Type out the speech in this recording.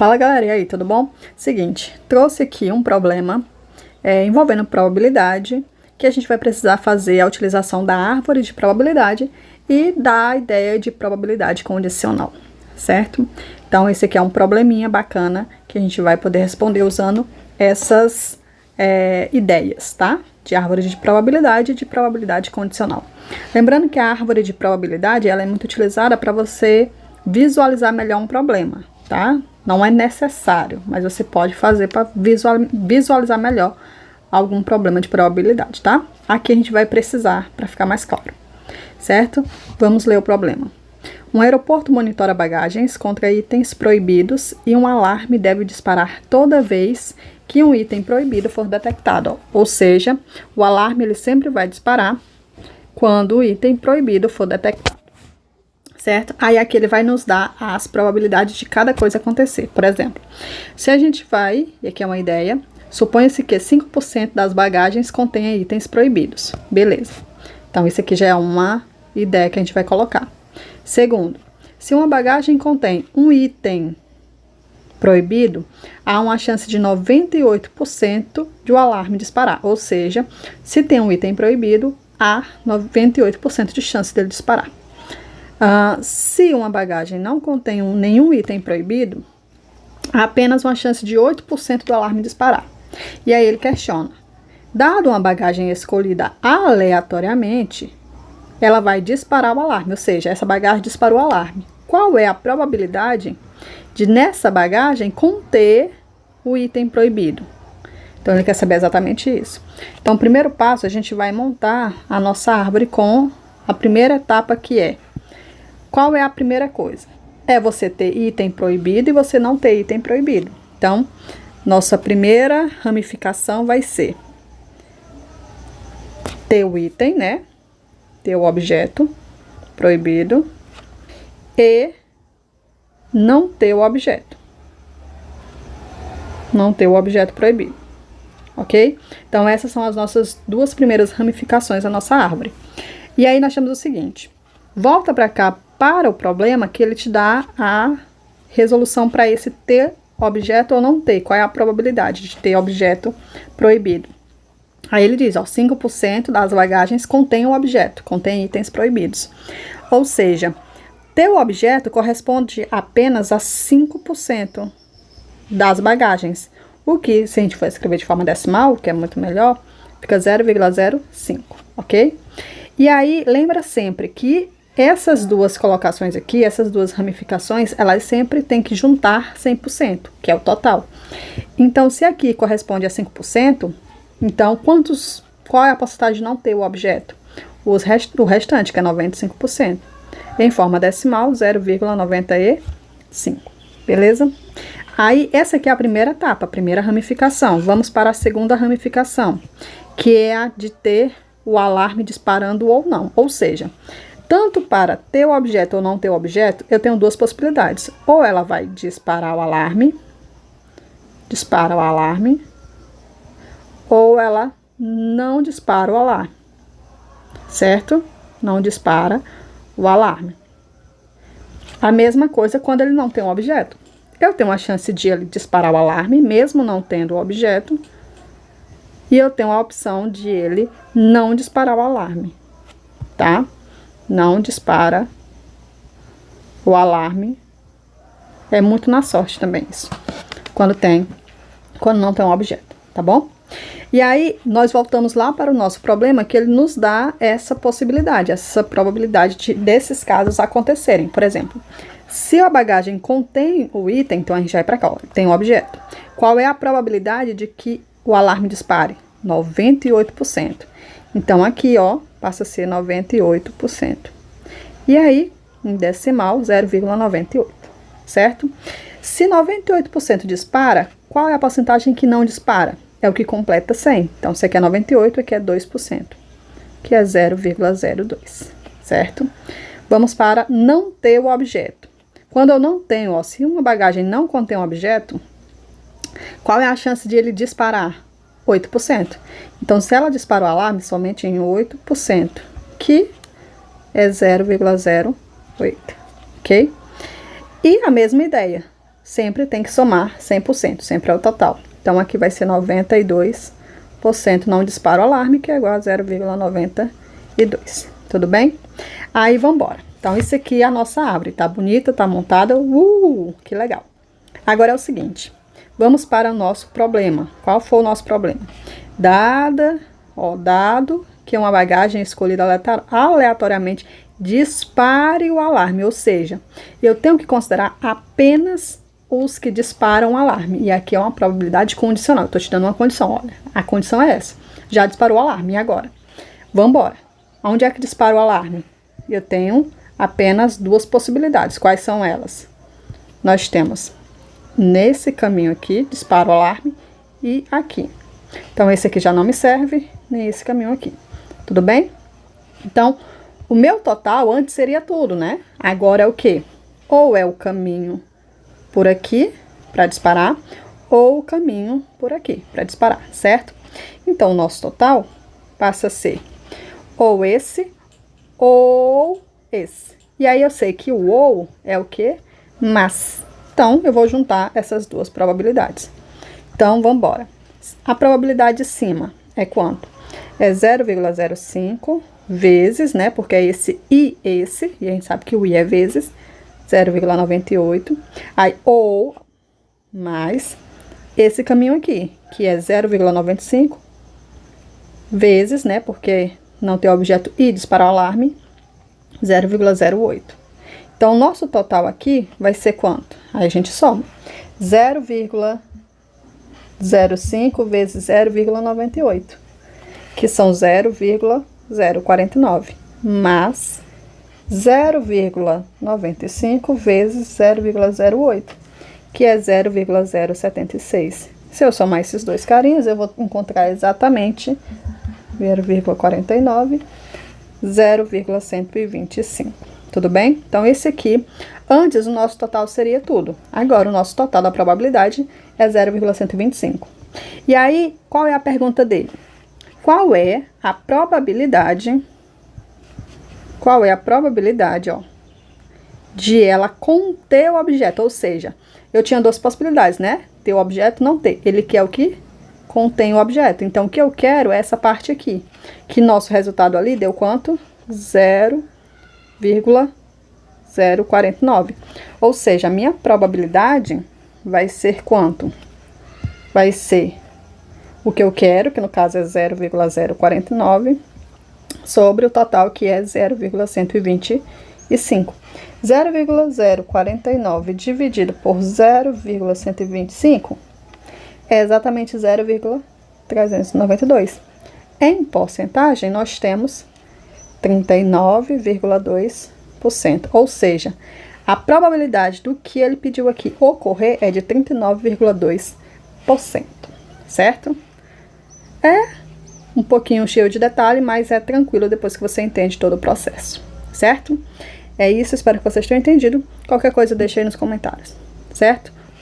Fala galera, e aí, tudo bom? Seguinte, trouxe aqui um problema envolvendo probabilidade, que a gente vai precisar fazer a utilização da árvore de probabilidade e da ideia de probabilidade condicional, certo? Então esse aqui é um probleminha bacana que a gente vai poder responder usando essas ideias, tá? De árvore de probabilidade e de probabilidade condicional. Lembrando que a árvore de probabilidade ela é muito utilizada para você visualizar melhor um problema, tá? Não é necessário, mas você pode fazer para visualizar melhor algum problema de probabilidade, tá? Aqui a gente vai precisar para ficar mais claro, certo? Vamos ler o problema. Um aeroporto monitora bagagens contra itens proibidos e um alarme deve disparar toda vez que um item proibido for detectado. Ou seja, o alarme ele sempre vai disparar quando o item proibido for detectado. Certo? Aí aqui ele vai nos dar as probabilidades de cada coisa acontecer. Por exemplo, se a gente vai, e aqui é uma ideia, suponha-se que 5% das bagagens contenha itens proibidos. Beleza. Então, isso aqui já é uma ideia que a gente vai colocar. Segundo, se uma bagagem contém um item proibido, há uma chance de 98% de o alarme disparar. Ou seja, se tem um item proibido, há 98% de chance dele disparar. Se uma bagagem não contém nenhum item proibido, há apenas uma chance de 8% do alarme disparar. E aí ele questiona, dado uma bagagem escolhida aleatoriamente, ela vai disparar o alarme, ou seja, essa bagagem disparou o alarme. Qual é a probabilidade de nessa bagagem conter o item proibido? Então ele quer saber exatamente isso. Então o primeiro passo a gente vai montar a nossa árvore com a primeira etapa que é: qual é a primeira coisa? É você ter item proibido e você não ter item proibido. Então, nossa primeira ramificação vai ser ter o item, né? Ter o objeto proibido e não ter o objeto. Não ter o objeto proibido. Ok? Então, essas são as nossas duas primeiras ramificações da nossa árvore. E aí, nós temos o seguinte. Volta para cá para o problema que ele te dá a resolução para esse ter objeto ou não ter. Qual é a probabilidade de ter objeto proibido? Aí ele diz, ó, 5% das bagagens contém o objeto, contém itens proibidos. Ou seja, ter o objeto corresponde apenas a 5% das bagagens. O que, se a gente for escrever de forma decimal, que é muito melhor, fica 0,05, ok? E aí, lembra sempre que essas duas colocações aqui, essas duas ramificações, elas sempre têm que juntar 100%, que é o total. Então, se aqui corresponde a 5%, então, qual é a porcentagem de não ter o objeto? O restante, que é 95%. Em forma decimal, 0,95. Beleza? Aí, essa aqui é a primeira etapa, a primeira ramificação. Vamos para a segunda ramificação, que é a de ter o alarme disparando ou não. Ou seja, tanto para ter o objeto ou não ter o objeto, eu tenho duas possibilidades. Ou ela vai disparar o alarme, dispara o alarme, ou ela não dispara o alarme, certo? Não dispara o alarme. A mesma coisa quando ele não tem um objeto. Eu tenho uma chance de ele disparar o alarme, mesmo não tendo o objeto, e eu tenho a opção de ele não disparar o alarme, tá? Não dispara o alarme. É muito na sorte também isso. Quando não tem um objeto, tá bom? E aí, nós voltamos lá para o nosso problema, que ele nos dá essa possibilidade, essa probabilidade desses casos acontecerem. Por exemplo, se a bagagem contém o item, então a gente vai para cá, ó, tem um objeto. Qual é a probabilidade de que o alarme dispare? 98%. Então, aqui, ó, passa a ser 98%. E aí, em decimal, 0,98, certo? Se 98% dispara, qual é a porcentagem que não dispara? É o que completa 100. Então, se aqui é 98, aqui é 2%, que é 0,02, certo? Vamos para não ter o objeto. Quando eu não tenho, ó, se uma bagagem não contém um objeto, qual é a chance de ele disparar? 8%. Então, se ela dispara o alarme somente em 8%, que é 0,08, ok? E a mesma ideia. sempre tem que somar 100%, sempre é o total. Então, aqui vai ser 92%, não dispara o alarme, que é igual a 0,92. Tudo bem? Aí, vamos embora. Então, isso aqui é a nossa árvore. Tá bonita, tá montada. Que legal. Agora é o seguinte. Vamos para o nosso problema. Qual foi o nosso problema? Dado que uma bagagem escolhida aleatoriamente dispare o alarme. Ou seja, eu tenho que considerar apenas os que disparam o alarme. E aqui é uma probabilidade condicional. Eu tô te dando uma condição, olha. A condição é essa. Já disparou o alarme, e agora? Vamos embora. Onde é que dispara o alarme? Eu tenho apenas duas possibilidades. Quais são elas? Nós temos nesse caminho aqui, dispara o alarme, e aqui. Então, esse aqui já não me serve, nem esse caminho aqui. Tudo bem? Então, o meu total antes seria tudo, né? Agora é o quê? Ou é o caminho por aqui, para disparar, ou o caminho por aqui, para disparar, certo? Então, o nosso total passa a ser ou esse, ou esse. E aí, eu sei que o ou é o quê? Mas. Então, eu vou juntar essas duas probabilidades. Então, vamos embora. A probabilidade de cima é quanto? É 0,05 vezes, né? Porque é esse e esse. E a gente sabe que o i é vezes 0,98. Aí, ou mais esse caminho aqui, que é 0,95 vezes, né? Porque não tem objeto e disparar o alarme, 0,08. Então, o nosso total aqui vai ser quanto? Aí a gente soma. 0,05 vezes 0,98, que são 0,049, mais 0,95 vezes 0,08, que é 0,076. Se eu somar esses dois carinhos, eu vou encontrar exatamente 0,49, 0,125. Tudo bem? Então, esse aqui, antes o nosso total seria tudo. Agora, o nosso total da probabilidade é 0,125. E aí, qual é a pergunta dele? Qual é a probabilidade, ó, de ela conter o objeto? Ou seja, eu tinha duas possibilidades, né? Ter o objeto, não ter. Ele quer o que contém o objeto. Então, o que eu quero é essa parte aqui. Que nosso resultado ali deu quanto? 0,049. Ou seja, a minha probabilidade vai ser quanto? Vai ser o que eu quero, que no caso é 0,049, sobre o total, que é 0,125. 0,049 dividido por 0,125 é exatamente 0,392. Em porcentagem, nós temos 39,2%. Ou seja, a probabilidade do que ele pediu aqui ocorrer é de 39,2%, certo? É um pouquinho cheio de detalhe, mas é tranquilo depois que você entende todo o processo, certo? É isso, espero que vocês tenham entendido. Qualquer coisa, deixe aí nos comentários, certo?